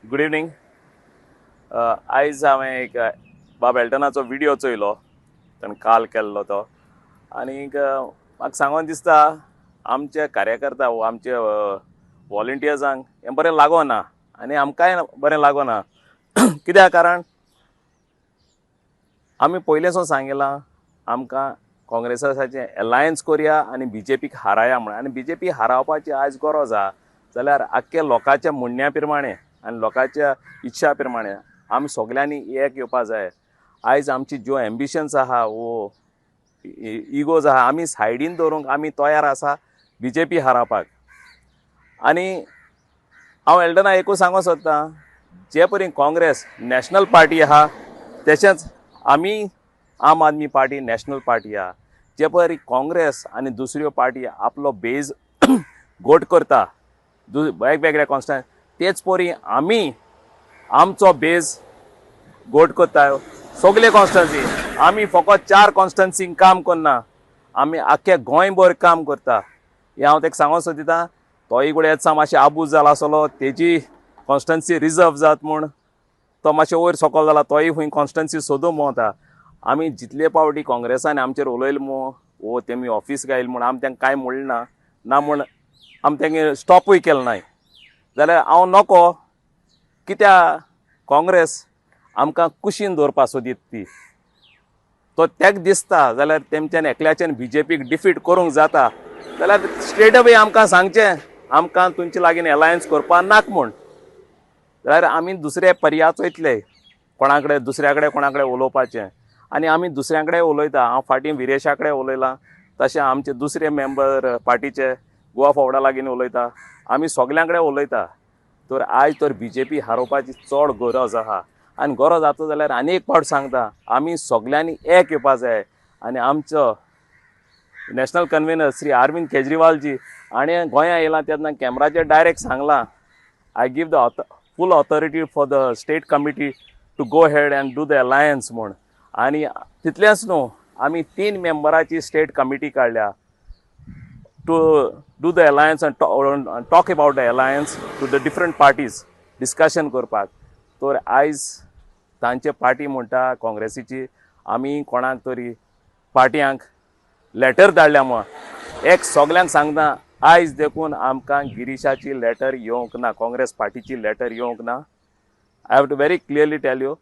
Good evening. आयज हांवें एक बाब एल्टनाचो विडियो चोयलो, ताणें काल केल्लो तो. आनीक म्हाका सांगोन दिसता आमचे कार्यकर्ता वो आमचे वॉलंटियर्सांक हें बरें लागोना आनी आमकांय बरें लागोना. कित्याक कारण आमी पयलेंसून सांगिलां आमकां काँग्रेसाचें एलायन्स करया आनी BJPक हाराया म्हणून. आनी BJP हारावपाची आयज गरज आहा जाल्यार आख्ख्या लोकांच्या म्हणण्या प्रमाणे आनी लोकांच्या इच्छा प्रमाणे आमी सगल्यांनी एक येवपा जाय. आयज आमची ज्यो एम्बिशन्स आहा वो इगोज आहा आमी सायडीन दवरूंक आमी तयार आसा BJP हारावपाक. आनी हांव एल्टना एकूच सांगूंक सोदतां, जे परी काँग्रेस नॅशनल पार्टी आहा तशेंच आमी आम आदमी पार्टी नॅशनल पार्टी आहा. जे परी काँग्रेस आनी दुसऱ्यो पार्टी आपलो बेज घोट करता वेगवेगळ्या कॉन्स्टिट्युएन्सी, तेच परी आमी आमचो बेज घोट करता सगळे कॉन्स्टिट्युएन्सी. आमी फकत 4 कॉन्स्टिट्युएन्सीक काम करना, आमी आख्खे गोंयभर काम करता. हें हांव ताका सांगूंक सोदितां. तोय फुडें येता मातशें आबूज जाला आसलो, तेजी कॉन्स्टिट्युएन्सी रिजर्व जाता म्हूण तो मातशें वयर सकयल जाला, तोय खंय कॉन्स्टिट्युएन्सी सोदूंक भोंवता. आमी जितले पावटी काँग्रेसान आमचेर उलयले वो तेमी ऑफिस गायले म्हूण आमी तांकां कांय म्हणलें ना म्हूण आमी तांगे स्टॉपूय केलें नाय. जाल्यार हांव नोको, कित्याक काँग्रेस आमकां कुशीन दवरपा सोदीत ती. तो तेका दिसता जाल्यार तेमच्यान एकल्याच्यान BJPक डिफीट करूंक जाता जाल्यार स्ट्रेट अवे आमकां सांगचें आमकां तुमचे लागीं एलायन्स करपा नाक म्हूण. जाल्यार आमी दुसरे पर्याय चोयतले दुसऱ्या कडेन कोणा कडेन उलोवपाचें. आनी आमी दुसऱ्या कडेन उलयता. हांव फाटीं विरेशा कडेन उलयलां, तशें आमचे दुसरे मेंबर पार्टीचे गोवा फॉरवर्डा लागीं उलयता. आमी सगल्यां कडेन उलयता. तर आयज तर BJP हारोवपाची चड गरज आहा. आनी गरज जाता जाल्यार आनी एक फावट सांगता, आमी सगल्यांनी एक येवपा जाय. आनी आमचो नॅशनल कन्व्हेनर श्री अरविंद केजरीवालजी हाणें गोंया येयलां तेन्ना कॅमेराचेर डायरेक्ट सांगलां, I give the full authority for the state committee to go head and do the alliance म्हूण. आनी तितलेंच न्हू, आमी 3 मेंबराची स्टेट कमिटी काडल्या to do the alliance and talk about the alliance to the different parties discussion करपाक. तर आयज तांचे पार्टी म्हणटा काँग्रेसीची आमी कोणाक तरी पार्टयांक लेटर धाडल्या म्हूण. एक सगल्यांक सांगता, आयज देखून आमकां गिरीशाची लेटर येवंक ना, काँग्रेस पार्टीची लेटर येवंक ना. I have to very clearly tell you.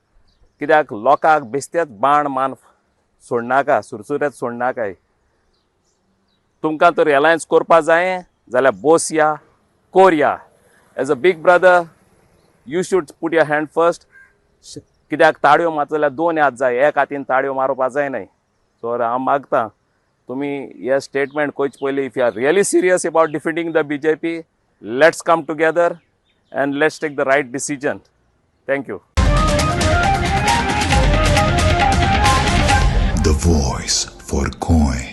कित्याक लोकांक बेश्टेच बाण मान सोडनाका, सुरसुरेत सोडनाकाय. तुमकां तर एलायन्स करपा जाय जाल्यार बोसया, कोरया. As a big brother you should put your hand first. कित्याक ताळयो मारता जाल्यार 2 हात जाय, एक हातीन ताळयो मारपा जायनाय. सो हांव मागतां तुमी हे स्टेटमेंट कोच पयलीं, if you are really serious about defeating the BJP, let's come together and let's take the right decision. Thank you. The voice for Coin.